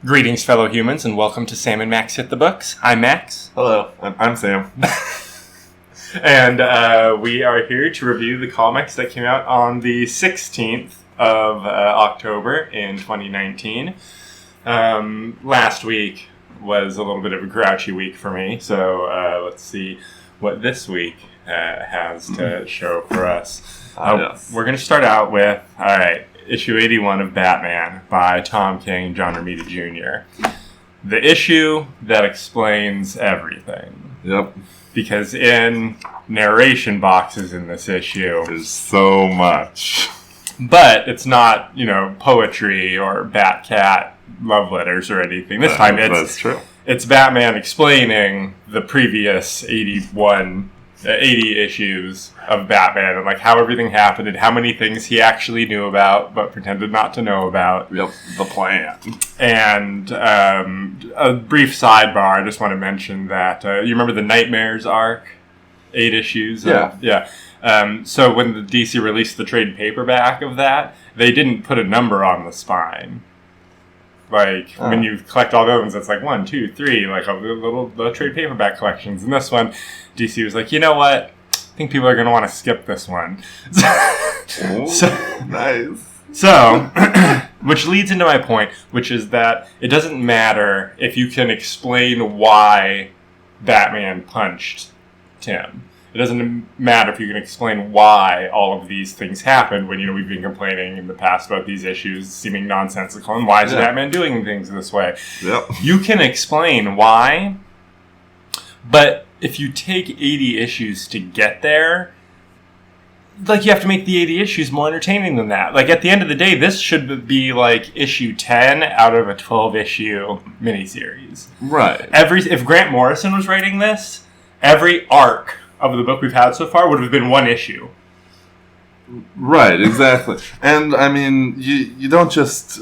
Greetings, fellow humans, and welcome to Sam and Max Hit the Books. I'm Max. Hello, I'm Sam. And we are here to review the comics that came out on the 16th of October in 2019. Last week was a little bit of a grouchy week for me, so let's see what this week has to show for us. Yes. We're going to start out with, issue 81 of Batman by Tom King and John Romita Jr. The issue that explains everything. Yep. Because in narration boxes in this issue, There's so much. but it's not, poetry or Batcat love letters or anything. This time that's true. It's Batman explaining the previous 80 issues of Batman and how everything happened and how many things he actually knew about but pretended not to know about. Yep, the plan. And a brief sidebar, I just want to mention that you remember the Nightmares arc? 8 issues? Yeah. So when the DC released the trade paperback of that, they didn't put a number on the spine. When you collect all the other ones, it's 1, 2, 3, the trade paperback collections. And this one, DC was like, you know what? I think people are going to want to skip this one. Nice. So, which leads into my point, which is that it doesn't matter if you can explain why Batman punched Tim. It doesn't matter if you can explain why all of these things happened when, we've been complaining in the past about these issues seeming nonsensical and why is Batman doing things this way? Yep. You can explain why, but if you take 80 issues to get there, you have to make the 80 issues more entertaining than that. At the end of the day, this should be issue 10 out of a 12-issue miniseries. Right. If Grant Morrison was writing this, every arc of the book we've had so far would have been one issue. Right, exactly. And, you don't just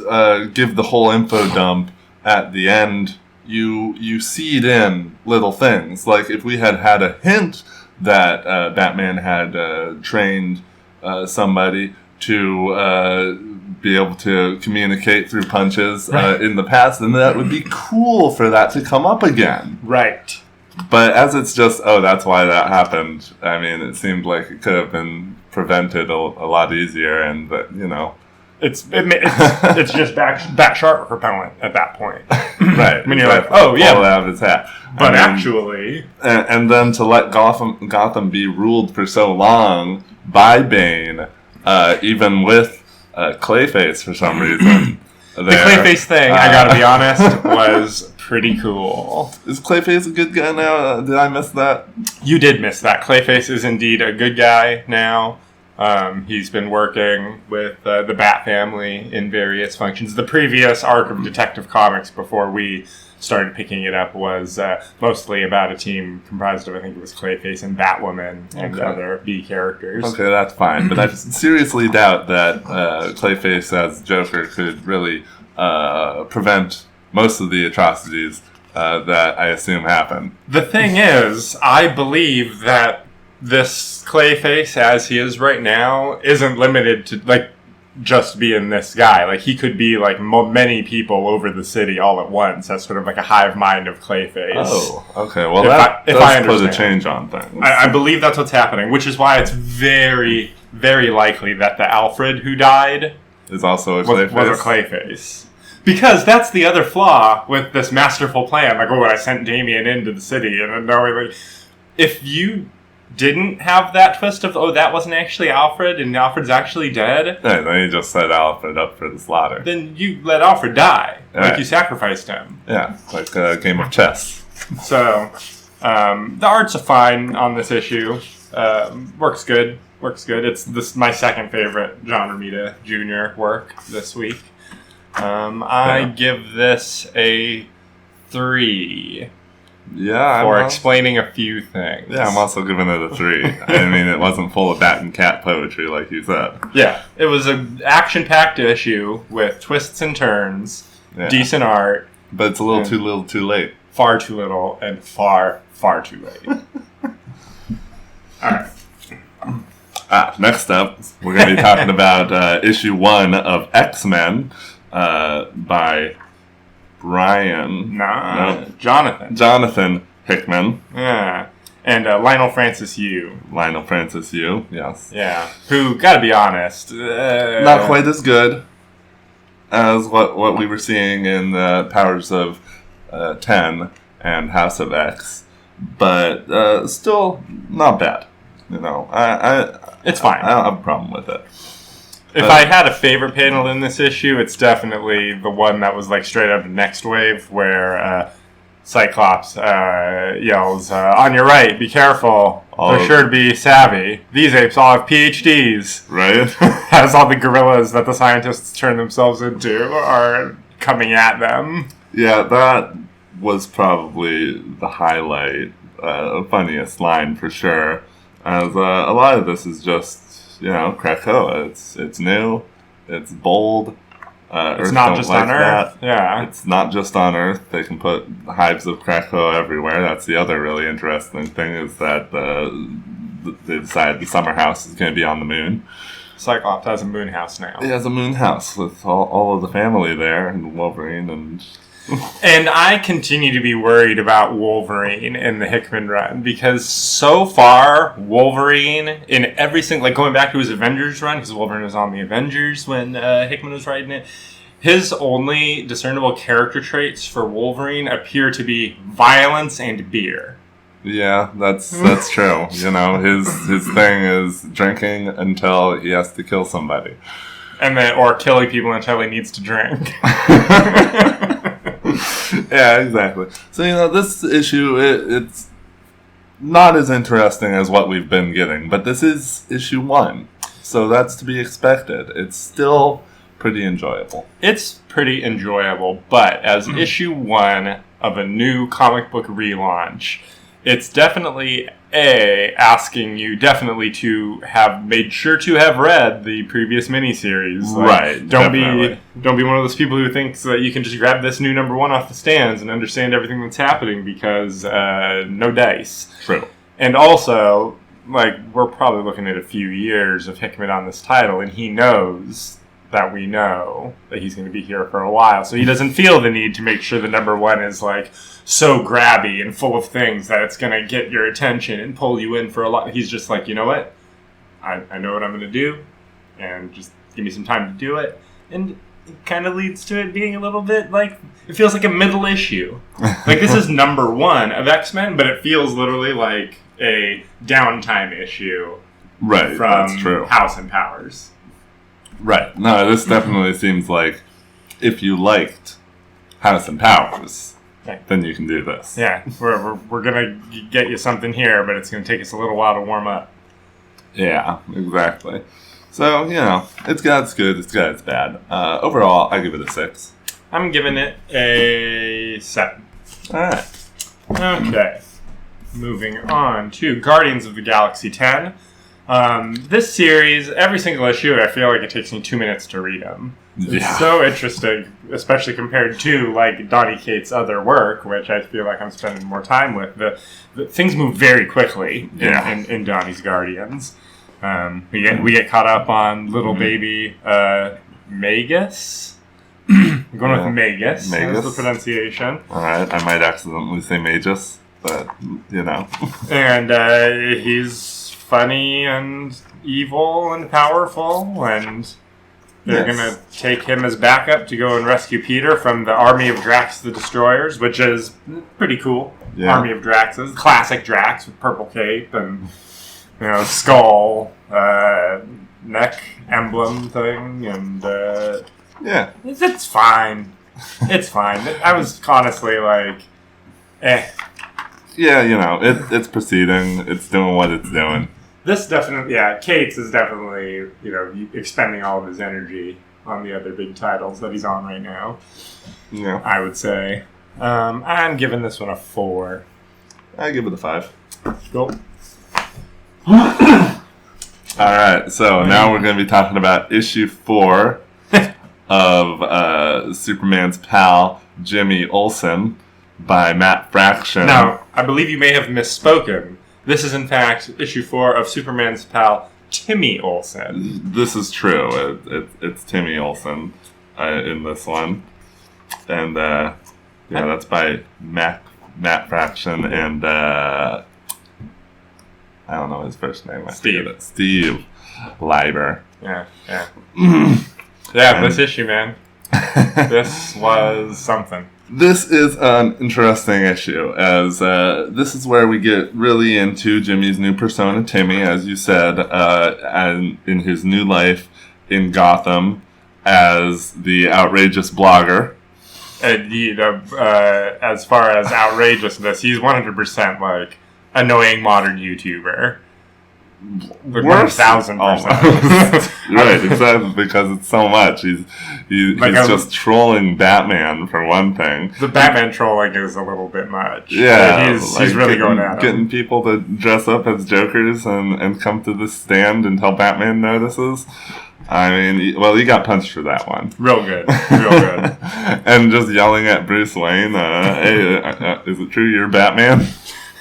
give the whole info dump at the end. You seed in little things. If we had a hint that Batman had trained somebody to be able to communicate through punches in the past, then that would be cool for that to come up again. Right. But as it's just, that's why that happened. It seemed like it could have been prevented a lot easier, and it's just back shark repellent at that point. Right. When you're pull it out of his hat. But actually, and then to let Gotham be ruled for so long by Bane, even with Clayface for some reason. The Clayface thing, I gotta be honest, was pretty cool. Is Clayface a good guy now? Did I miss that? You did miss that. Clayface is indeed a good guy now. He's been working with the Bat family in various functions. The previous arc of Detective Comics before we started picking it up was mostly about a team comprised of, I think it was Clayface and Batwoman and other B characters. Okay, that's fine. But I seriously doubt that Clayface as Joker could really prevent most of the atrocities that I assume happen. The thing is, I believe that this Clayface, as he is right now, isn't limited to, just being this guy. He could be, many people over the city all at once. That's sort of a hive mind of Clayface. Oh, okay. Well, if I put a change on things. I believe that's what's happening, which is why it's very, very likely that the Alfred who died is also a Clayface. Was a Clayface. Because that's the other flaw with this masterful plan. When I sent Damian into the city, and then knowing, if you didn't have that twist of, that wasn't actually Alfred, and Alfred's actually dead. Yeah, then you just set Alfred up for the slaughter. Then you let Alfred die. Right. You sacrificed him. Yeah, like a game of chess. So, the art's fine on this issue. Works good. It's my second favorite John Romita Jr. work this week. I give this a 3. Yeah, for explaining a few things. Yeah, I'm also giving it a 3. It wasn't full of bat and cat poetry, like you said. Yeah, it was an action-packed issue with twists and turns, decent art. But it's a little too late. Far too little, and far, far too late. All right. Next up, we're going to be talking about issue 1 of X-Men by Brian. No. Jonathan. Jonathan Hickman. Yeah. And Lionel Francis Yu. Lionel Francis Yu, yes. Yeah. Who, gotta be honest... not quite as good as what we were seeing in the Powers of 10 and House of X. But still not bad. It's fine. I don't have a problem with it. If I had a favorite panel in this issue, it's definitely the one that was like straight out of Next Wave, where Cyclops yells, "On your right, be careful. They're sure to be savvy. These apes all have PhDs." Right? As all the gorillas that the scientists turn themselves into are coming at them. Yeah, that was probably the highlight, funniest line for sure. As a lot of this is just, Krakoa. It's new, it's bold. It's Earth not just like on Earth. Yeah. It's not just on Earth. They can put hives of Krakoa everywhere. That's the other really interesting thing, is that they decided the summer house is going to be on the moon. Cyclops has a moon house now. He has a moon house with all of the family there, and Wolverine and... And I continue to be worried about Wolverine in the Hickman run, because so far, Wolverine, in every single... Like, going back to his Avengers run, because Wolverine was on the Avengers when Hickman was writing it, his only discernible character traits for Wolverine appear to be violence and beer. Yeah, that's true. His thing is drinking until he has to kill somebody. Or killing people until he needs to drink. Yeah, exactly. So, this issue, it's not as interesting as what we've been getting, but this is issue 1, so that's to be expected. It's still pretty enjoyable. It's pretty enjoyable, but as issue 1 of a new comic book relaunch, it's definitely asking you to have made sure to have read the previous miniseries. Right. Don't be one of those people who thinks that you can just grab this new number 1 off the stands and understand everything that's happening, because no dice. True. And also, we're probably looking at a few years of Hickman on this title, and he knows that we know that he's going to be here for a while, so he doesn't feel the need to make sure the number 1 is so grabby and full of things that it's going to get your attention and pull you in for a lot. He's just like, you know what? I know what I'm going to do, and just give me some time to do it. And it kind of leads to it being a little bit it feels like a middle issue. This is number 1 of X-Men, but it feels literally like a downtime issue. Right, from that's true. House and Powers. Right. No, this definitely seems like if you liked House and Powers, then you can do this. Yeah, we're gonna get you something here, but it's gonna take us a little while to warm up. Yeah, exactly. So, it's got its good, it's got its bad. Overall, I give it a 6. I'm giving it a 7. Alright. Okay. Moving on to Guardians of the Galaxy 10. This series, every single issue, I feel like it takes me 2 minutes to read them. It's so interesting, especially compared to Donny Cates' other work, which I feel like I'm spending more time with. The things move very quickly in Donny's Guardians. We get caught up on little baby Magus. I'm going with Magus. That's the pronunciation. All right, I might accidentally say Magus, but And he's funny and evil and powerful, and they're going to take him as backup to go and rescue Peter from the army of Drax the Destroyers, which is pretty cool. Yeah. Army of Draxes. Classic Drax with purple cape and, skull, neck emblem thing, and, it's fine. It's fine. I was honestly eh. Yeah, it's proceeding. It's doing what it's doing. This definitely, Cates is definitely, expending all of his energy on the other big titles that he's on right now. Yeah. I would say. I'm giving this one a 4. I give it a 5. Cool. Alright, so now we're going to be talking about issue 4 of Superman's pal, Jimmy Olsen, by Matt Fraction. Now, I believe you may have misspoken. This is, in fact, issue 4 of Superman's pal, Timmy Olsen. This is true. It's Timmy Olsen in this one. And Yeah, that's by Matt Fraction and I don't know his first name. Steve Leiber. Yeah. This issue, man. This was something. This is an interesting issue, as this is where we get really into Jimmy's new persona, Timmy, as you said, and in his new life in Gotham as the outrageous blogger. And, as far as outrageousness, he's 100% like annoying modern YouTuber. Like Worse, 1,000%. Right, exactly, because it's so much. He's just trolling Batman for one thing. The Batman trolling is a little bit much. Yeah, he's really going at him. Getting people to dress up as Jokers and come to the stand until Batman notices. I mean, he got punched for that one. Real good. And just yelling at Bruce Wayne, hey, is it true you're Batman?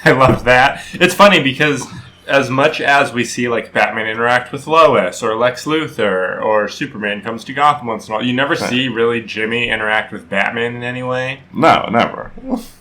I love that. It's funny because as much as we see like Batman interact with Lois or Lex Luthor or Superman comes to Gotham once in a while, you never see really Jimmy interact with Batman in any way. No, never.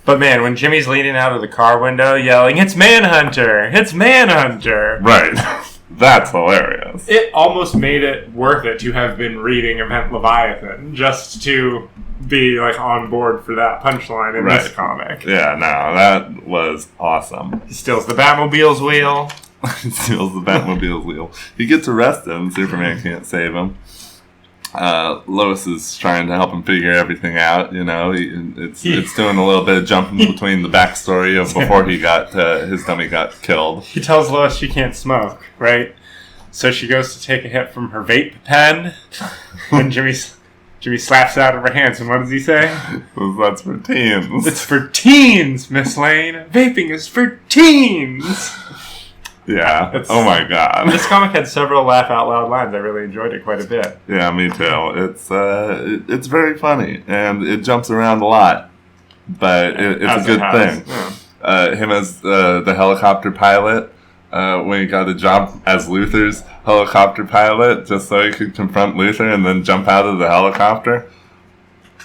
But man, when Jimmy's leaning out of the car window yelling, "It's Manhunter! It's Manhunter!" Right. That's hilarious. It almost made it worth it to have been reading Event Leviathan just to be like on board for that punchline in this comic. Yeah, no, that was awesome. He steals the Batmobile's wheel. He gets arrested and Superman can't save him. Lois is trying to help him figure everything out. You know, it's doing a little bit of jumping between the backstory of before he got his dummy got killed. He tells Lois she can't smoke, right? So she goes to take a hit from her vape pen, and Jimmy slaps it out of her hands. And what does he say? That's for teens. It's for teens, Miss Lane. Vaping is for teens. Yeah. Oh my God. This comic had several laugh out loud lines. I really enjoyed it quite a bit. Yeah, me too. It's very funny and it jumps around a lot, but it's a good thing. Yeah. Him as the helicopter pilot when he got a job as Luthor's helicopter pilot, just so he could confront Luthor and then jump out of the helicopter.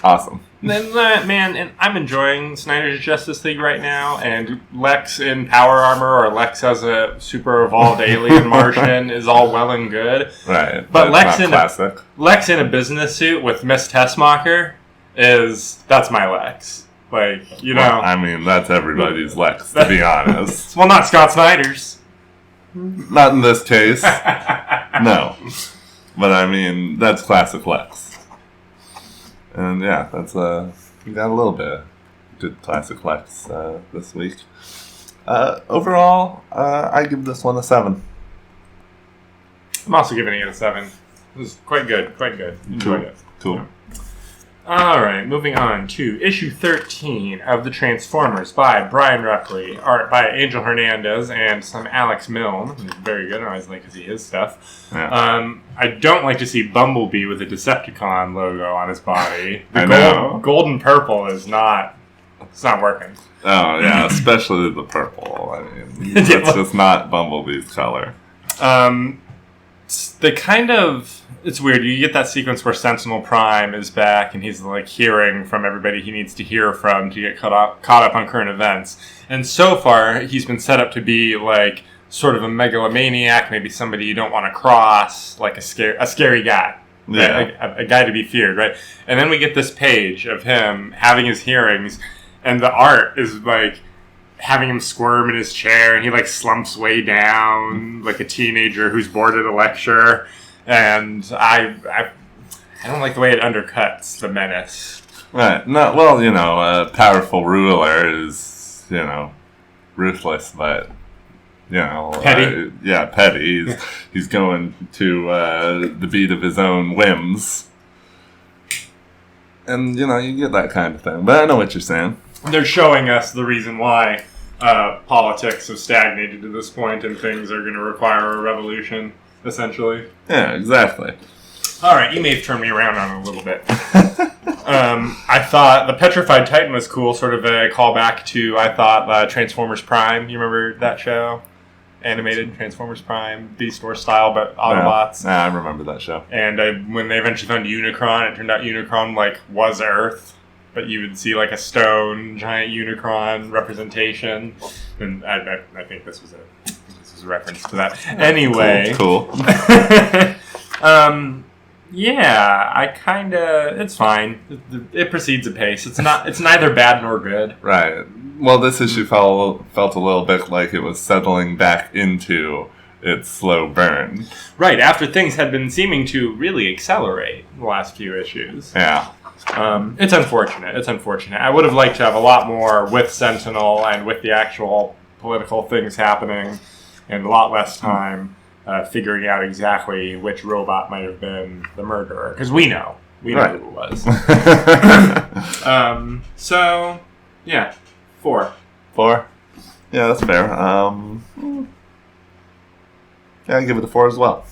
Awesome. Man, and I'm enjoying Snyder's Justice League right now, and Lex in power armor or Lex as a super evolved alien Martian is all well and good. Right, but Lex in a business suit with Miss Tessmacher that's my Lex. Like, you know. Well, I mean, that's everybody's Lex, to be honest. Well, not Scott Snyder's. Not in this case. No. But I mean, that's classic Lex. And yeah, we got a little bit of good classic Lex this week. Overall, I give this one a 7. I'm also giving it a 7. It was quite good. Enjoyed it. Cool. Yeah. Alright, moving on to issue 13 of The Transformers by Brian Ruckley, art by Angel Hernandez and some Alex Milne, who's very good. I always like to see his stuff. Yeah. I don't like to see Bumblebee with a Decepticon logo on his body. The gold and purple it's not working. Oh, yeah, especially the purple. I mean, that's just not Bumblebee's color. It's weird. You get that sequence where Sentinel Prime is back and he's like hearing from everybody he needs to hear from to get caught up on current events. And so far, he's been set up to be like sort of a megalomaniac, maybe somebody you don't want to cross, like a scary guy. Yeah. Right? A guy to be feared, right? And then we get this page of him having his hearings, and the art is like having him squirm in his chair, and he like slumps way down like a teenager who's bored at a lecture. And I don't like the way it undercuts the menace. Right. No. Well, a powerful ruler is, ruthless, but petty. Petty. He's going to the beat of his own whims, and you get that kind of thing. But I know what you're saying. They're showing us the reason why politics have stagnated to this point, and things are going to require a revolution. Essentially. Yeah, exactly. Alright, you may have turned me around on it a little bit. I thought the Petrified Titan was cool, sort of a callback to, I thought, Transformers Prime. You remember that show? Animated Transformers Prime, Beast Wars style, but Autobots. Yeah, I remember that show. And when they eventually found Unicron, it turned out Unicron, was Earth. but you would see like a stone giant Unicron representation, and I think this was a reference to that. Anyway, cool. Yeah, it's fine. It proceeds apace. It's neither bad nor good. Right. Well, this issue felt a little bit like it was settling back into its slow burn. Right, after things had been seeming to really accelerate the last few issues. Yeah. It's unfortunate. I would have liked to have a lot more with Sentinel and with the actual political things happening, and a lot less time figuring out exactly which robot might have been the murderer. Because we know who it was. So, yeah, 4. 4? Yeah, that's fair. Yeah, I'd give it a 4 as well.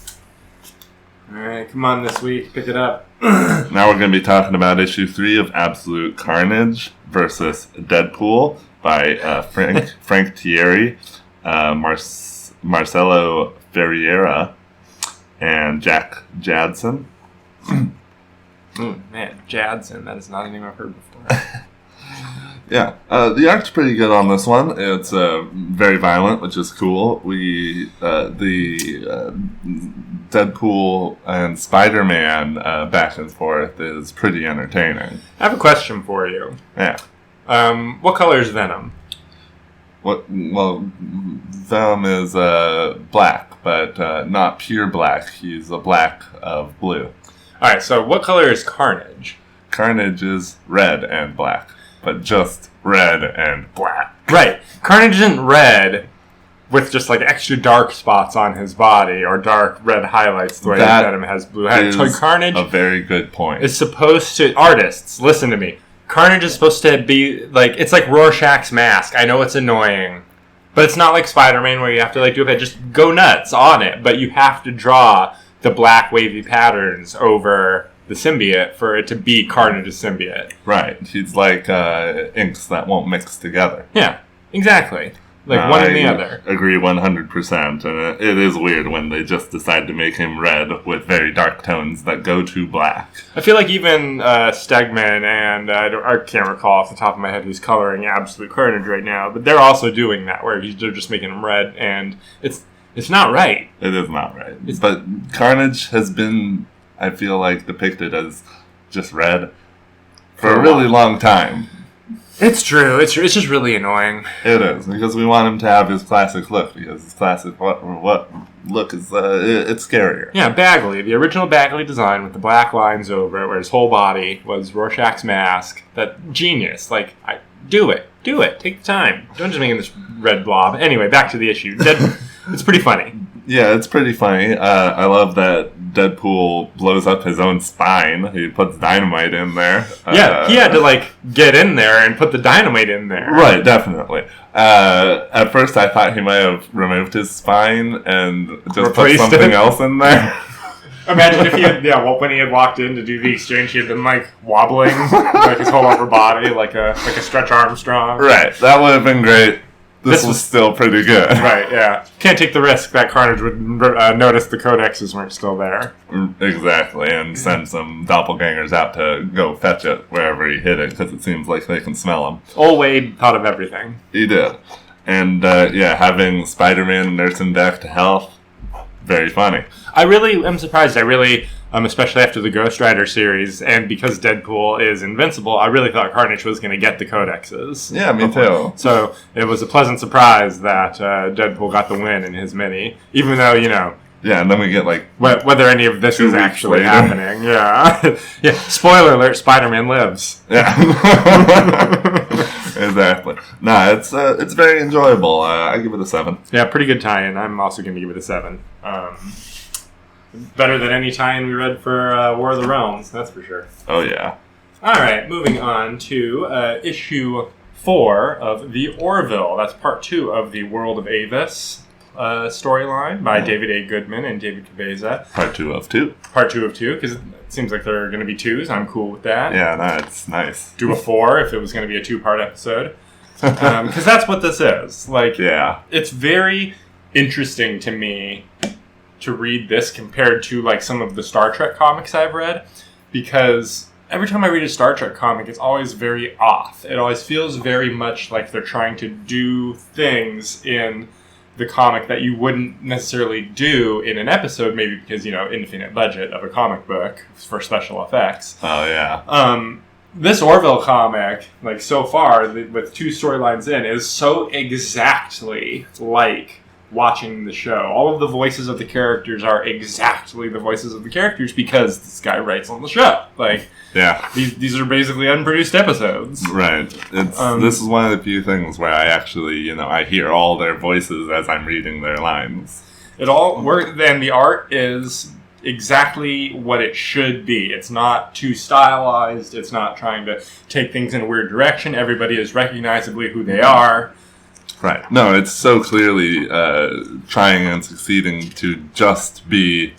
Alright, come on this week, pick it up. Now we're going to be talking about issue 3 of Absolute Carnage versus Deadpool by Frank Thierry, Marcelo Ferreira, and Jack Jadson. Man, Jadson, that is not a name I've heard before. Yeah, the art's pretty good on this one. It's very violent, which is cool. The Deadpool and Spider-Man back and forth is pretty entertaining. I have a question for you. Yeah. What color is Venom? Well, Venom is black, but not pure black. He's a black of blue. Alright, so what color is Carnage? Carnage is red and black, but just red and black. Right. Carnage isn't red with just like extra dark spots on his body or dark red highlights the way that Venom has blue highlights. So Carnage a very good point. Is supposed to... Artists, listen to me. Carnage is supposed to be like... It's like Rorschach's mask. I know it's annoying. But it's not like Spider-Man where you have to like do it. Just go nuts on it. But you have to draw the black wavy patterns over the symbiote for it to be Carnage's symbiote. Right. He's like inks that won't mix together. Yeah, exactly. Like one and the other. I agree 100%. And it is weird when they just decide to make him red with very dark tones that go to black. I feel like even Stegman and I can't recall off the top of my head who's coloring Absolute Carnage right now, but they're also doing that where they're just making him red, and it's not right. It is not right. But Carnage has been, I feel like, depicted as just red for a really long time. It's true. It's just really annoying. It is, because we want him to have his classic look, because his classic what look is, it's scarier. Yeah, Bagley, the original Bagley design with the black lines over it, where his whole body was Rorschach's mask. That genius. Like, do it. Take the time. Don't just make him this red blob. Anyway, back to the issue. It's pretty funny. Yeah, it's pretty funny. I love that Deadpool blows up his own spine. He puts dynamite in there. Yeah, he had to, like, get in there and put the dynamite in there. Right, definitely. At first, I thought he might have removed his spine and just put something else in there. Imagine if he had, when he had walked in to do the exchange, he had been, like, wobbling, like, his whole upper body, like a Stretch Armstrong. Right, that would have been great. This was still pretty good. Right, yeah. Can't take the risk that Carnage would notice the codexes weren't still there. Exactly, and send some doppelgangers out to go fetch it wherever he hid it, because it seems like they can smell him. Old Wade thought of everything. He did. And, having Spider-Man nurse him back to health, very funny. I really am surprised. Especially after the Ghost Rider series, and because Deadpool is invincible, I really thought Carnage was going to get the codexes. Yeah, me too. So it was a pleasant surprise that Deadpool got the win in his mini, even though, Yeah, and then we get, like... whether any of this is actually happening. Yeah. Yeah. Spoiler alert, Spider-Man lives. Yeah. Exactly. Nah, it's very enjoyable. I give it a 7. Yeah, pretty good tie-in. I'm also going to give it a 7. Better than any tie-in we read for War of the Realms, that's for sure. Oh, yeah. All right, moving on to issue 4 of the Orville. That's part 2 of the World of Avis storyline by David A. Goodman and David Cabeza. Part 2 of 2. Part 2 of 2, because it seems like there are going to be 2s. I'm cool with that. Yeah, that's nice. Do a 4 if it was going to be a 2-part episode. Because that's what this is. Like, yeah. It's very interesting to me to read this compared to like some of the Star Trek comics I've read, because every time I read a Star Trek comic, it's always very off. It always feels very much like they're trying to do things in the comic that you wouldn't necessarily do in an episode, maybe because, infinite budget of a comic book for special effects. Oh, yeah. This Orville comic, like, so far, with 2 storylines in, is so exactly like watching the show. All of the voices of the characters are exactly the voices of the characters because this guy writes on the show. Like, yeah, these are basically unproduced episodes. Right. This is one of the few things where I actually, I hear all their voices as I'm reading their lines. It all works, and the art is exactly what it should be. It's not too stylized. It's not trying to take things in a weird direction. Everybody is recognizably who they are. Right. No, it's so clearly trying and succeeding to just be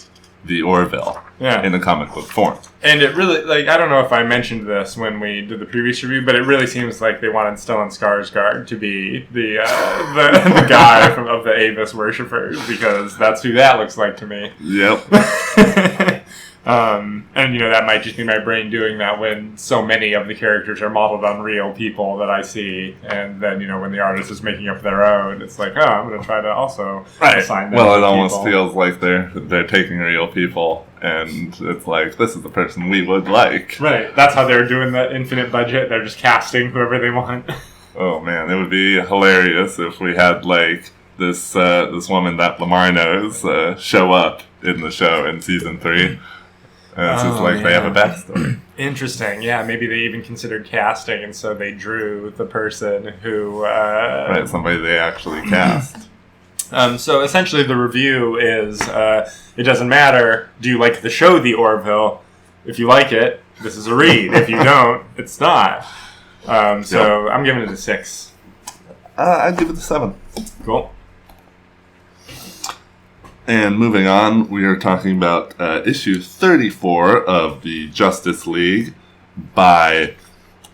the Orville in a comic book form. And it really, I don't know if I mentioned this when we did the previous review, but it really seems like they wanted Stellan Skarsgård to be the guy of the Avis worshippers, because that's who that looks like to me. Yep. And that might just be my brain doing that when so many of the characters are modeled on real people that I see, and then when the artist is making up their own, it's like, I'm going to try to also assign them. Well, it almost feels like they're taking real people, and it's like, this is the person we would like. Right. That's how they're doing the infinite budget. They're just casting whoever they want. Oh man, it would be hilarious if we had this woman that Lamar knows show up in the show in season 3. And it's just like they have a backstory. Interesting. Yeah, maybe they even considered casting, and so they drew the person who... right, somebody they actually cast. So essentially the review is, it doesn't matter, do you like the show The Orville? If you like it, this is a read. If you don't, it's not. So I'm giving it a 6. I'd give it a 7. Cool. And moving on, we are talking about issue 34 of the Justice League by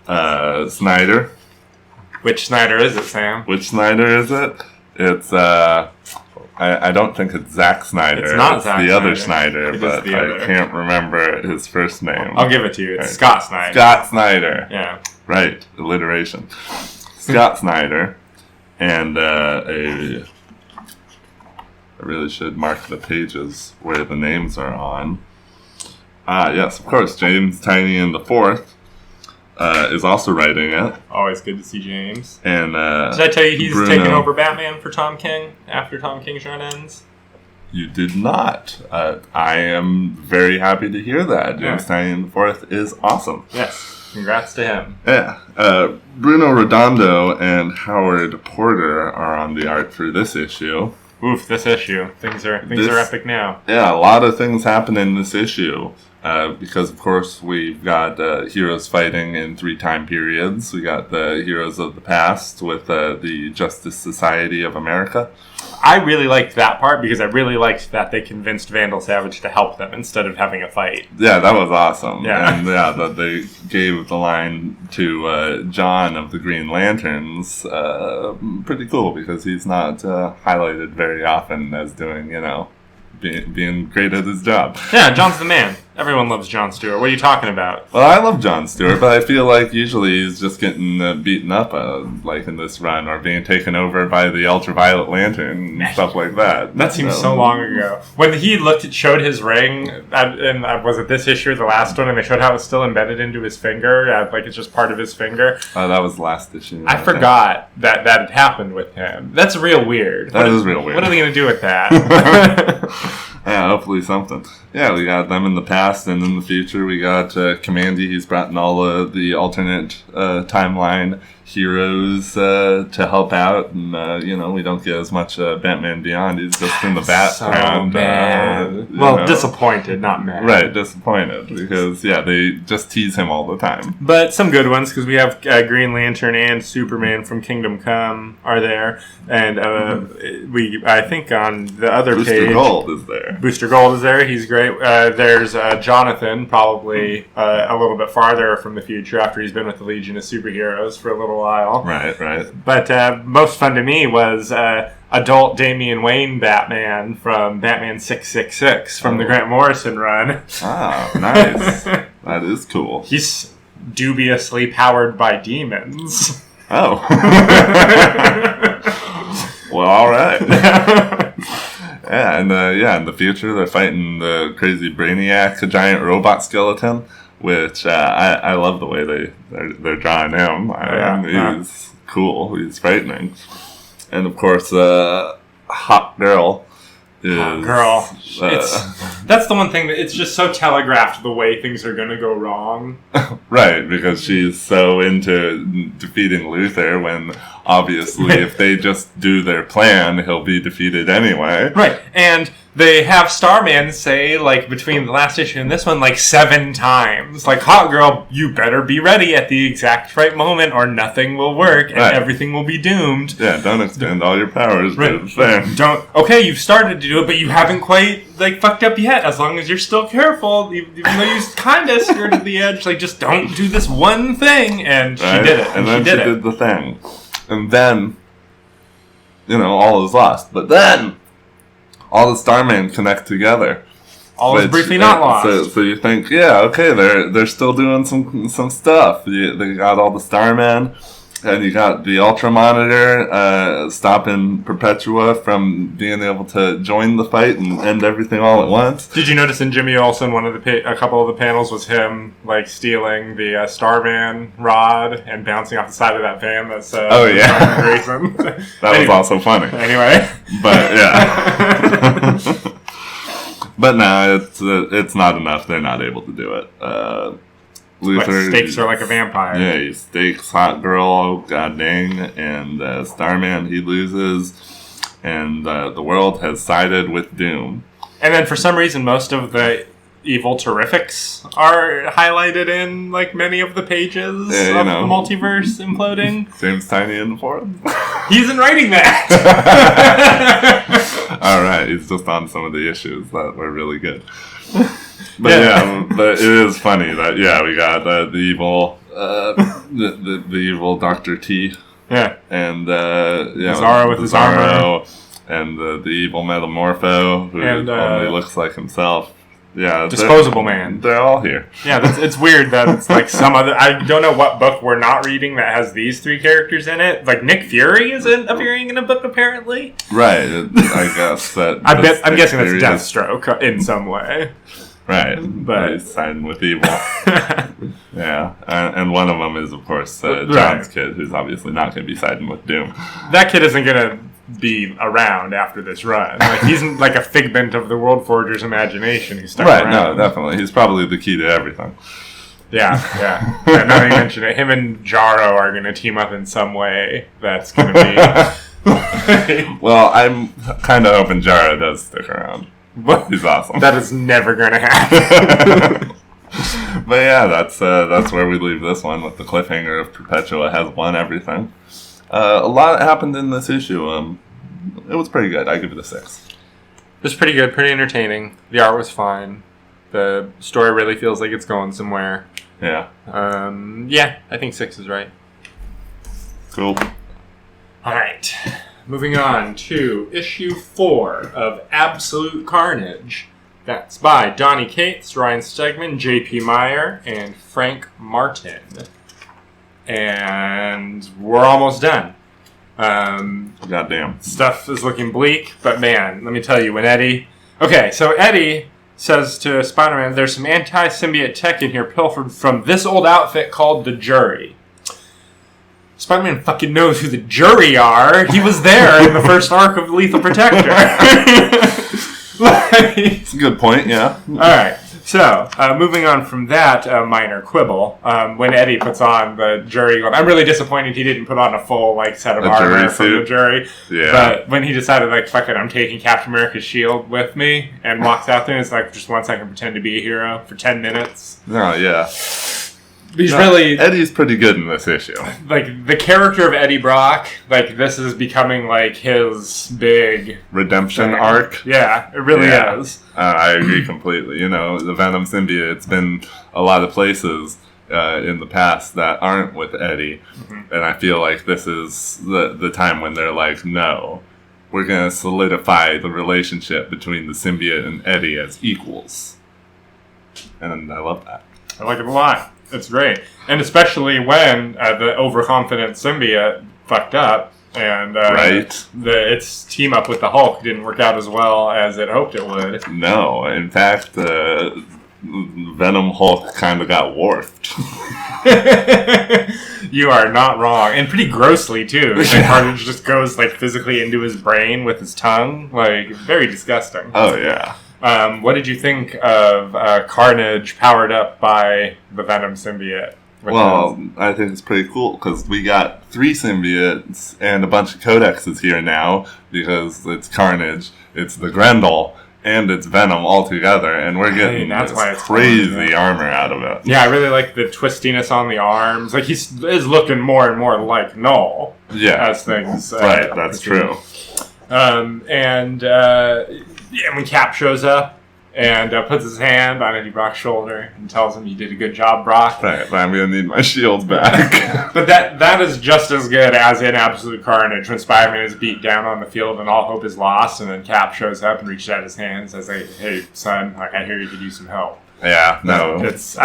Snyder. Which Snyder is it, Sam? Which Snyder is it? It's, I don't think it's Zack Snyder. It's not Zack Snyder. The other Snyder, but I can't remember his first name. I'll give it to you. It's Scott Snyder. Scott Snyder. Yeah. Right. Alliteration. Scott Snyder. And I really should mark the pages where the names are on. Yes, of course. James Tynion IV is also writing it. Always good to see James. And did I tell you he's taking over Batman for Tom King after Tom King's run ends? You did not. I am very happy to hear that. James Tynion IV is awesome. Yes. Congrats to him. Yeah. Bruno Redondo and Howard Porter are on the art for this issue. Oof, this issue. Things are epic now. Yeah, a lot of things happen in this issue. Because, of course, we've got heroes fighting in 3 time periods. We got the heroes of the past with the Justice Society of America. I really liked that part because I really liked that they convinced Vandal Savage to help them instead of having a fight. Yeah, that was awesome. Yeah. And that they gave the line to John of the Green Lanterns. Pretty cool because he's not highlighted very often as doing, being great at his job. Yeah, John's the man. Everyone loves Jon Stewart. What are you talking about? Well, I love Jon Stewart, but I feel like usually he's just getting beaten up, like in this run, or being taken over by the Ultraviolet Lantern and stuff like that. That seems so long ago. When he showed his ring, and was it this issue or the last one, and they showed how it's still embedded into his finger, like it's just part of his finger. Oh, that was the last issue. I forgot that had happened with him. That's real weird. That is real weird. What are they going to do with that? Yeah, hopefully something. Yeah, we got them in the past, and in the future we got Commandy. He's brought in all of the alternate timeline heroes to help out, and we don't get as much Batman Beyond. He's just in the background. So mad. Disappointed, not mad. Right, disappointed because they just tease him all the time. But some good ones because we have Green Lantern and Superman from Kingdom Come are there, and I think on the other page, Booster Gold is there. Booster Gold is there. He's great. There's Jonathan, probably a little bit farther from the future after he's been with the Legion of Superheroes for a little while. Right. But most fun to me was adult Damian Wayne Batman from Batman 666 from the Grant Morrison run. Oh, nice. That is cool. He's dubiously powered by demons. Oh. Well, all right. Yeah, and in the future they're fighting the crazy Brainiac, a giant robot skeleton, which I love the way they're drawing him. He's cool. He's frightening, and of course, Hot Girl. That's the one thing that it's just so telegraphed the way things are going to go wrong. Right, because she's so into defeating Luther when obviously if they just do their plan, he'll be defeated anyway. Right, and they have Starman say, like, between the last issue and this one, like, 7 times. Like, Hot Girl, you better be ready at the exact right moment or nothing will work and everything will be doomed. Yeah, don't expend all your powers. Right. Okay, you've started to do it, but you haven't quite, like, fucked up yet. As long as you're still careful, even though you kind of skirted the edge, like, just don't do this one thing. And she did it. And then she did the thing. And then, all is lost. But then all the Starmen connect together. All is briefly not lost. So you think, they're still doing some stuff. They got all the Starmen, and you got the Ultra Monitor stopping Perpetua from being able to join the fight and end everything all at once. Did you notice in Jimmy Olsen, a couple of the panels was him like stealing the Starman rod and bouncing off the side of that van? That's Grayson. That was also funny. Anyway, but yeah. But no, it's not enough. They're not able to do it. Luther stakes her like a vampire. Yeah, he stakes Hot Girl, god dang, and Starman, he loses, and the world has sided with Doom. And then for some reason, most of the evil terrifics are highlighted in like many of the pages of the multiverse imploding. James Tiny in the fourth. He isn't writing that. All right, he's just on some of the issues that were really good. But but it is funny that we got the evil the evil Dr. T. Yeah. And Bizarro with his armor. And the evil Metamorpho who only looks like himself. Yeah, Disposable Man. They're all here. Yeah, it's weird that it's like some other. I don't know what book we're not reading that has these 3 characters in it. Like Nick Fury isn't appearing in a book apparently. Right. I guess that. I'm guessing that's Deathstroke in some way. Right, but he's siding with evil. Yeah, and one of them is, of course, John's kid, who's obviously not going to be siding with Doom. That kid isn't going to be around after this run. Like, he's like a figment of the World Forger's imagination. He's stuck around. No, definitely. He's probably the key to everything. Yeah. And now you mention it, him and Jarro are going to team up in some way. That's going to be... Well, I'm kind of hoping Jarro does stick around. He's awesome. That is never going to happen. But yeah, that's where we leave this one with the cliffhanger of Perpetua has won everything. A lot happened in this issue. It was pretty good. I give it a 6. It was pretty good, pretty entertaining. The art was fine. The story really feels like it's going somewhere. Yeah. I think 6 is right. Cool. All right. Moving on to issue 4 of Absolute Carnage. That's by Donny Cates, Ryan Stegman, J.P. Meyer, and Frank Martin. And we're almost done. Goddamn. Stuff is looking bleak, but man, let me tell you, when Eddie... Okay, so Eddie says to Spider-Man, there's some anti-symbiote tech in here pilfered from this old outfit called the Jury. Spider-Man fucking knows who the Jury are. He was there in the first arc of Lethal Protector. It's a good point, yeah. Alright, so, moving on from that minor quibble, when Eddie puts on the Jury glove, I'm really disappointed he didn't put on a full, set of armor from the Jury. Yeah. But when he decided, fuck it, I'm taking Captain America's shield with me, and walks out there, and it's just once I can pretend to be a hero for 10 minutes. Oh, yeah. Eddie's pretty good in this issue. The character of Eddie Brock, this is becoming his big redemption arc. Yeah, it really is. I agree completely. The Venom symbiote's been a lot of places in the past that aren't with Eddie, and I feel like this is the time when they're no, we're gonna solidify the relationship between the symbiote and Eddie as equals, and I love that. I like it a lot. It's great. And especially when the overconfident symbiote fucked up and its team up with the Hulk didn't work out as well as it hoped it would. No, in fact, Venom Hulk kind of got warped. You are not wrong. And pretty grossly, too. Like, Carnage just goes, like, physically into his brain with his tongue. Like, very disgusting. Oh, yeah. What did you think of Carnage powered up by the Venom symbiote? Well, I think it's pretty cool because we got 3 symbiotes and a bunch of codexes here now because it's Carnage, it's the Grendel, and it's Venom all together, and we're getting this crazy armor out of it. Yeah, I really like the twistiness on the arms. Like, he is looking more and more like Null as things. Right, that's true. And when Cap shows up and puts his hand on Eddie Brock's shoulder and tells him, "You did a good job, Brock." Right, but I'm going to need my shield back. But that is just as good as in Absolute Carnage when Spider-Man is beat down on the field and all hope is lost, and then Cap shows up and reaches out his hand and says, "Hey, son, like, I hear you could use some help." Yeah, no. It's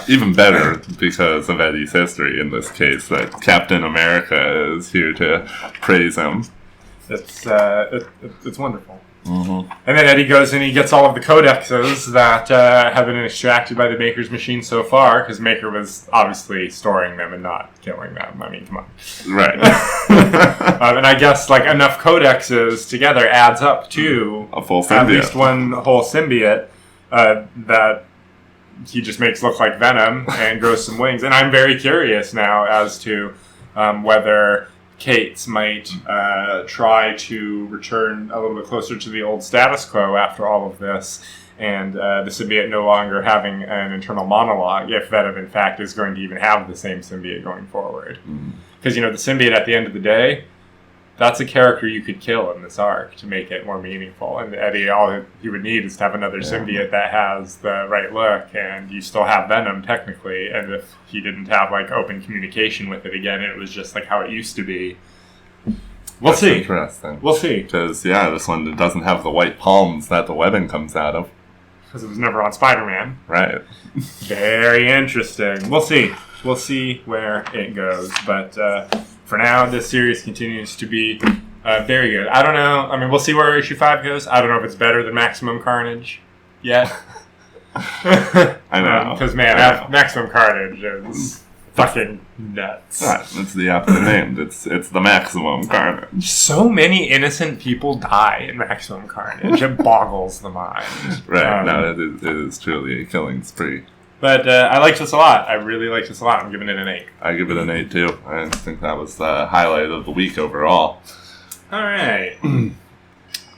even better because of Eddie's history in this case, that Captain America is here to praise him. It's wonderful. Mm-hmm. And then Eddie goes and he gets all of the codexes that have been extracted by the Maker's machine so far, because Maker was obviously storing them and not killing them. I mean, come on. Right. And I guess like enough codexes together adds up to a full symbiote. At least one whole symbiote that he just makes look like Venom and grows some wings. And I'm very curious now as to whether Cates might try to return a little bit closer to the old status quo after all of this, and the symbiote no longer having an internal monologue, if Venom in fact is going to even have the same symbiote going forward. Because, the symbiote at the end of the day, that's a character you could kill in this arc to make it more meaningful. And Eddie, all he would need is to have another symbiote that has the right look, and you still have Venom technically. And if he didn't have like open communication with it again, it was just like how it used to be. That's see. Interesting. We'll see. Because this one doesn't have the white palms that the webbing comes out of. Because it was never on Spider-Man. Right. Very interesting. We'll see. We'll see where it goes, but. For now, this series continues to be very good. I don't know. I mean, we'll see where issue 5 goes. I don't know if it's better than Maximum Carnage yet. I know. Because, Maximum Carnage is fucking nuts. Right. It's the aptly named. It's the Maximum Carnage. So many innocent people die in Maximum Carnage. It boggles the mind. Right. It is truly a killing spree. But I liked this a lot. I really liked this a lot. I'm giving it an 8. I give it an 8 too. I think that was the highlight of the week overall. All right.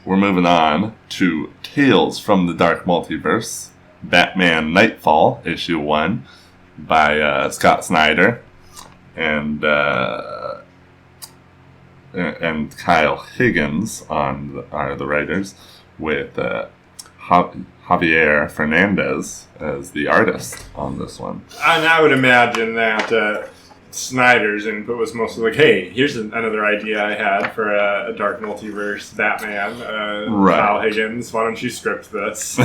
We're moving on to Tales from the Dark Multiverse, Batman Knightfall, issue 1, by Scott Snyder and Kyle Higgins are the writers, with Javier Fernandez as the artist on this one. And I would imagine that Snyder's input was mostly like, hey, here's another idea I had for a Dark Multiverse Batman. Kyle Higgins, why don't you script this?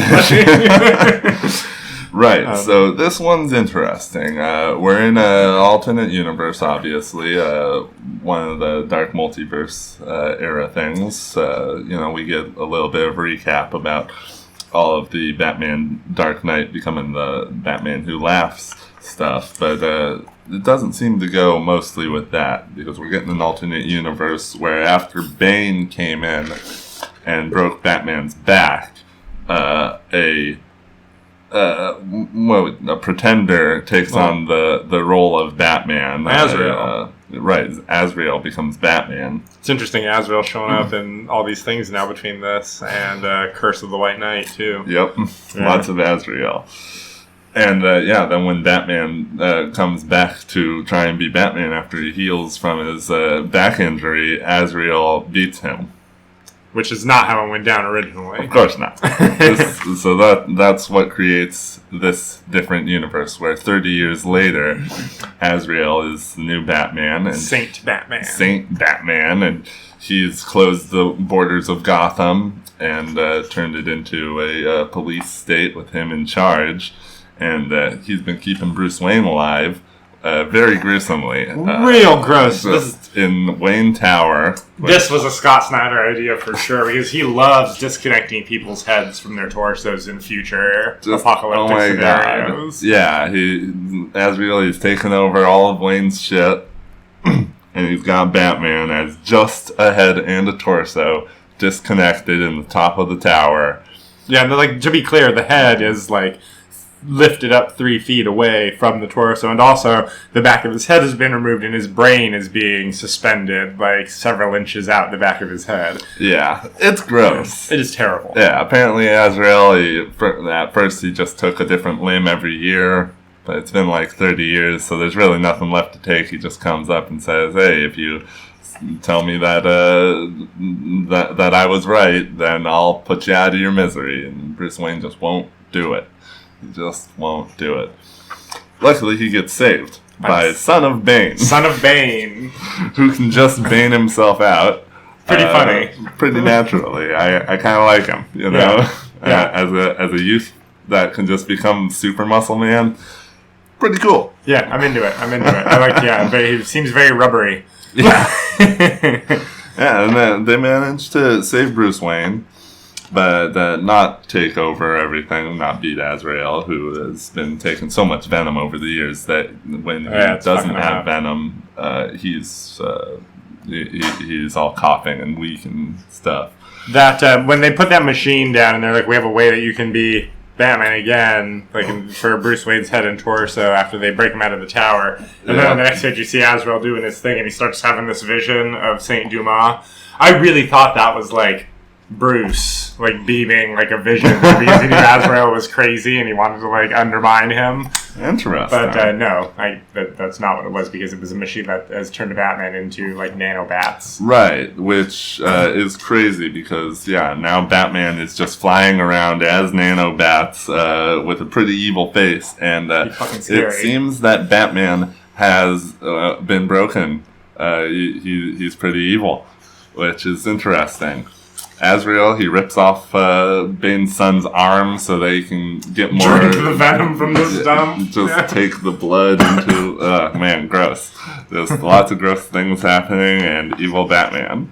Right, so this one's interesting. We're in an alternate universe, obviously. One of the Dark Multiverse era things. We get a little bit of recap about all of the Batman Dark Knight becoming the Batman Who Laughs stuff, but it doesn't seem to go mostly with that, because we're getting an alternate universe where after Bane came in and broke Batman's back, a pretender takes on the role of Batman. Azrael. Right, Azrael becomes Batman. It's interesting, Azrael showing up in all these things now between this and Curse of the White Knight, too. Yep, lots of Azrael. And then when Batman comes back to try and be Batman after he heals from his back injury, Azrael beats him. Which is not how it went down originally. Of course not. So that's what creates this different universe, where 30 years later, Azrael is the new Batman. And Saint Batman, and he's closed the borders of Gotham and turned it into a police state with him in charge. and he's been keeping Bruce Wayne alive. Very gruesomely. Real gross. In Wayne Tower. This was a Scott Snyder idea for sure, because he loves disconnecting people's heads from their torsos in future apocalyptic scenarios. God. Yeah, Azrael, he's taken over all of Wayne's shit, and he's got Batman as just a head and a torso disconnected in the top of the tower. Yeah, and like, to be clear, the head is like lifted up 3 feet away from the torso, and also the back of his head has been removed and his brain is being suspended like several inches out the back of his head. Yeah, it's gross. It is terrible. Yeah, apparently Azrael, at first he just took a different limb every year, but it's been like 30 years, so there's really nothing left to take. He just comes up and says, hey, if you tell me that that I was right, then I'll put you out of your misery. And Bruce Wayne just won't do it. He just won't do it. Luckily, he gets saved by Son of Bane. Son of Bane. Who can just Bane himself out. Pretty funny. Pretty naturally. I kind of like him, you know? Yeah. As a youth that can just become Super Muscle Man. Pretty cool. Yeah, I'm into it. I like, he seems very rubbery. Yeah. Yeah, and then they managed to save Bruce Wayne. But not take over everything, not beat Azrael, who has been taking so much venom over the years that when he doesn't have venom, he's all coughing and weak and stuff. That when they put that machine down and they're like, we have a way that you can be Batman again, like for Bruce Wayne's head and torso after they break him out of the tower. And then on the next page you see Azrael doing his thing and he starts having this vision of Saint Dumas. I really thought that was like Bruce, like, beaming, like, a vision because he knew Azrael was crazy and he wanted to, like, undermine him. Interesting. But, no, that's not what it was, because it was a machine that has turned Batman into, like, nanobats. Right, which is crazy because, now Batman is just flying around as nanobats with a pretty evil face, and it seems that Batman has been broken. He's pretty evil, which is interesting. Azrael, he rips off Bane's son's arm so they can get more... Drink the venom from the stump. Just take the blood into... man, gross. There's lots of gross things happening, and evil Batman.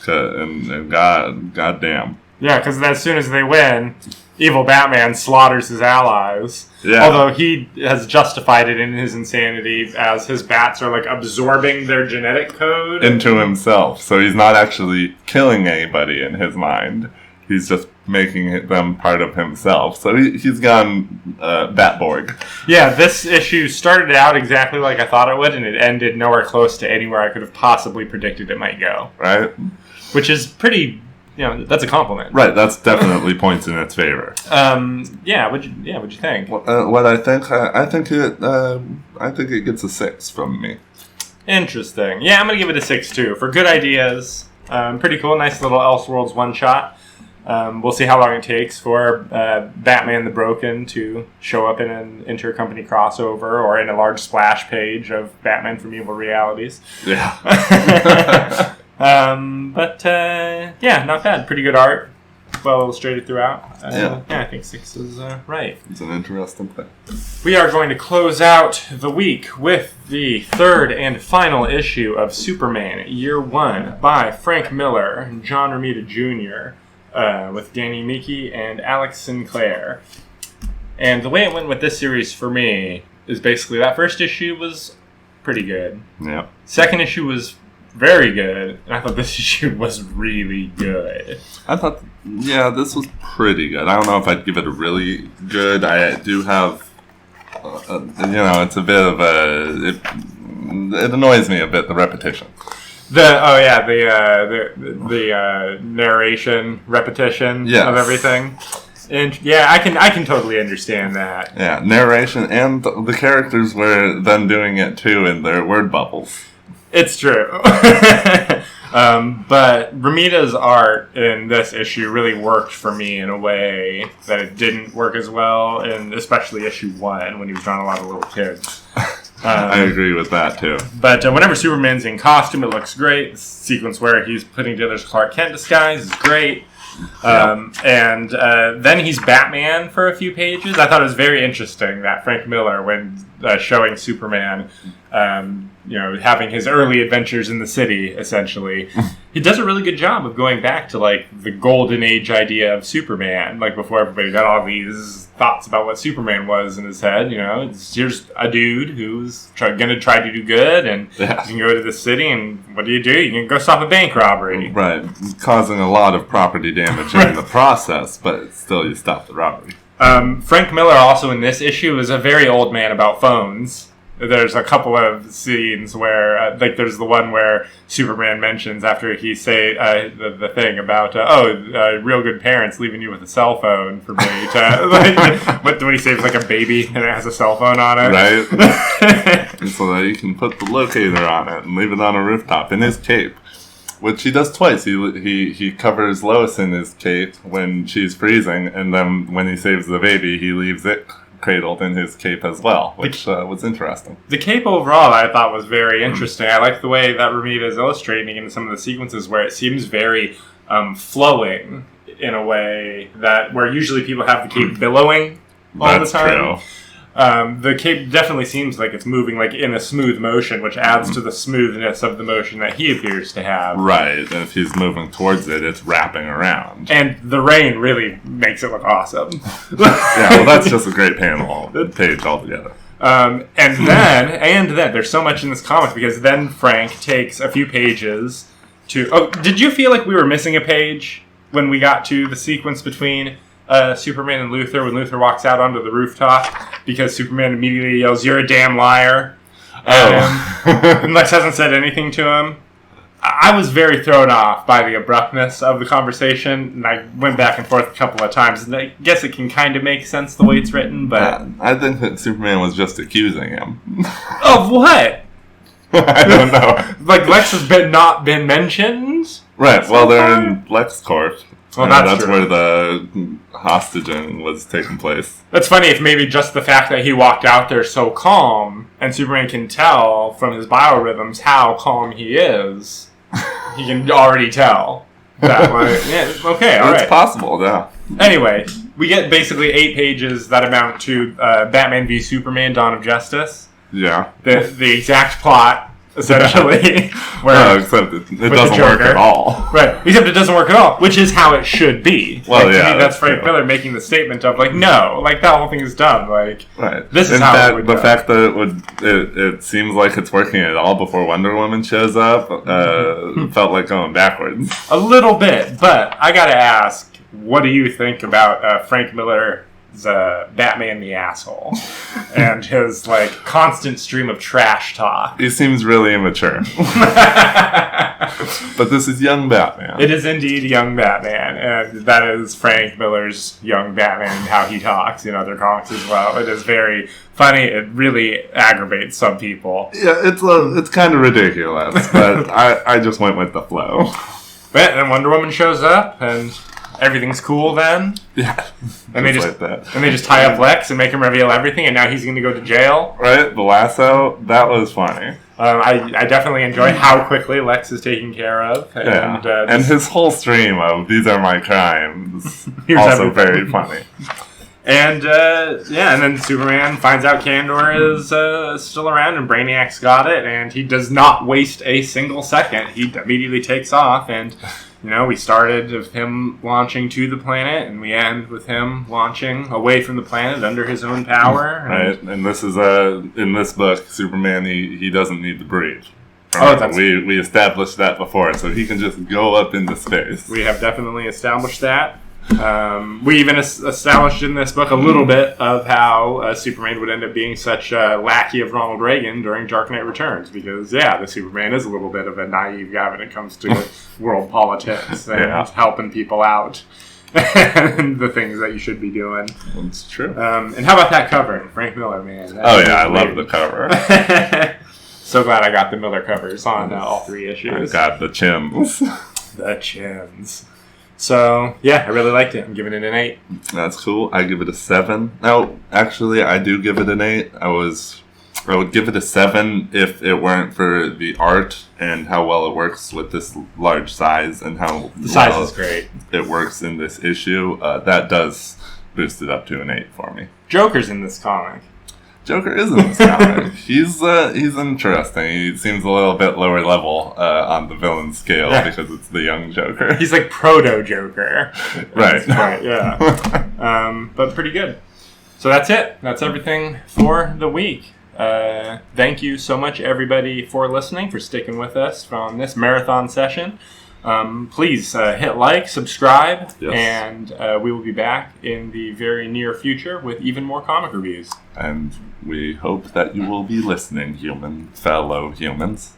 And goddamn. Yeah, because as soon as they win, evil Batman slaughters his allies. Yeah. Although he has justified it in his insanity as his bats are, like, absorbing their genetic code into himself. So he's not actually killing anybody in his mind. He's just making them part of himself. So he's gone Batborg. Yeah, this issue started out exactly like I thought it would, and it ended nowhere close to anywhere I could have possibly predicted it might go. Right. Which is pretty... that's a compliment. Right, that's definitely points in its favor. What'd you think? What I think, I think it gets a 6 from me. Interesting. Yeah, I'm gonna give it a 6 too for good ideas. Pretty cool, nice little Elseworlds one shot. We'll see how long it takes for Batman the Broken to show up in an intercompany crossover or in a large splash page of Batman from Evil Realities. Yeah. Not bad. Pretty good art. Well illustrated throughout. I think 6 is right. It's an interesting thing. We are going to close out the week with the third and final issue of Superman Year 1 by Frank Miller and John Romita Jr. With Danny Miki and Alex Sinclair. And the way it went with this series for me is basically that first issue was pretty good. Yeah. Second issue was very good, and I thought this issue was really good. I thought, this was pretty good. I don't know if I'd give it a really good. I do have, it's a bit of it annoys me a bit, the repetition. The narration repetition of everything. And I can totally understand that. Yeah, narration, and the characters were then doing it too in their word bubbles. It's true. But Romita's art in this issue really worked for me in a way that it didn't work as well, and especially issue 1 when he was drawing a lot of little kids. I agree with that too. But whenever Superman's in costume, it looks great. The sequence where he's putting together his Clark Kent disguise is great. And then he's Batman for a few pages. I thought it was very interesting that Frank Miller, when showing Superman, having his early adventures in the city, essentially, he does a really good job of going back to, like, the golden age idea of Superman, like, before everybody got all these thoughts about what Superman was in his head. Here's a dude who's gonna try to do good, and you can go to the city, and what do? You can go stop a bank robbery. Right, causing a lot of property damage in the process, but still you stop the robbery. Frank Miller also in this issue is a very old man about phones. There's a couple of scenes where, there's the one where Superman mentions after he say the thing about, real good parents leaving you with a cell phone for me to, what do he say? It's like a baby and it has a cell phone on it. Right. So that you can put the locator on it and leave it on a rooftop in his cape. Which he does twice. He covers Lois in his cape when she's freezing, and then when he saves the baby, he leaves it cradled in his cape as well, which was interesting. The cape overall I thought was very interesting. I like the way that Ramita is illustrating in some of the sequences where it seems very flowing in a way that where usually people have the cape billowing all the time. True. The cape definitely seems like it's moving like in a smooth motion, which adds to the smoothness of the motion that he appears to have. Right, and if he's moving towards it, it's wrapping around. And the rain really makes it look awesome. Yeah, well, that's just a great panel page altogether. And then, there's so much in this comic, because then Frank takes a few pages to... Oh, did you feel like we were missing a page when we got to the sequence between... Superman and Luthor, when Luthor walks out onto the rooftop, because Superman immediately yells, "You're a damn liar," and Lex hasn't said anything to him. I was very thrown off by the abruptness of the conversation, and I went back and forth a couple of times, and I guess it can kind of make sense the way it's written, but... I think that Superman was just accusing him. Of what? I don't know. Like, Lex has not been mentioned? Right, well, they're in LexCorp. Well, that's where the hostage was taking place. That's funny if maybe just the fact that he walked out there so calm, and Superman can tell from his biorhythms how calm he is. He can already tell. That way. Yeah, okay, all right. It's possible, yeah. Anyway, we get basically 8 pages that amount to Batman v Superman: Dawn of Justice. Yeah. The exact plot. Essentially, except it doesn't work at all. Right, except it doesn't work at all, which is how it should be. Well, to yeah, me, that's Frank Miller making the statement of no, that whole thing is dumb. Right. This is how it would the fact that it seems like it's working at all before Wonder Woman shows up felt like going backwards. A little bit, but I gotta ask, what do you think about Frank Miller? Batman the asshole and his constant stream of trash talk. He seems really immature. But this is young Batman. It is indeed young Batman, and that is Frank Miller's young Batman and how he talks in other comics as well. It is very funny. It really aggravates some people. Yeah, it's kind of ridiculous, but I just went with the flow. But then Wonder Woman shows up and everything's cool then. Yeah. And they just tie up Lex and make him reveal everything, and now he's going to go to jail. Right? The lasso, that was funny. I definitely enjoy how quickly Lex is taken care of. And, and his whole stream of, "These are my crimes," also very funny. And, and then Superman finds out Kandor is still around and Brainiac's got it, and he does not waste a single second. He immediately takes off, and... we started with him launching to the planet, and we end with him launching away from the planet under his own power. Right, and this is in this book, Superman, he doesn't need to breathe. We established that before, so he can just go up into space. We have definitely established that. We even established in this book a little bit of how Superman would end up being such a lackey of Ronald Reagan during Dark Knight Returns, because the Superman is a little bit of a naive guy when it comes to world politics and helping people out and the things that you should be doing. That's true. And how about that cover, Frank Miller, man? I love the cover. So glad I got the Miller covers on all 3 issues. I got the chins. The chins. So, I really liked it. I'm giving it an 8. That's cool. I give it a 7. No, actually, I do give it an 8. I was I would give it a 7 if it weren't for the art and how well it works with this large size and how the size well is great. It works in this issue. That does boost it up to an 8 for me. Joker's in this comic. Joker is in this comic. He's interesting. He seems a little bit lower level on the villain scale because it's the young Joker. He's like proto-Joker. Right. Right, yeah. But pretty good. So that's it. That's everything for the week. Thank you so much, everybody, for listening, for sticking with us on this marathon session. Please hit like, subscribe, and we will be back in the very near future with even more comic reviews. And we hope that you will be listening, fellow humans.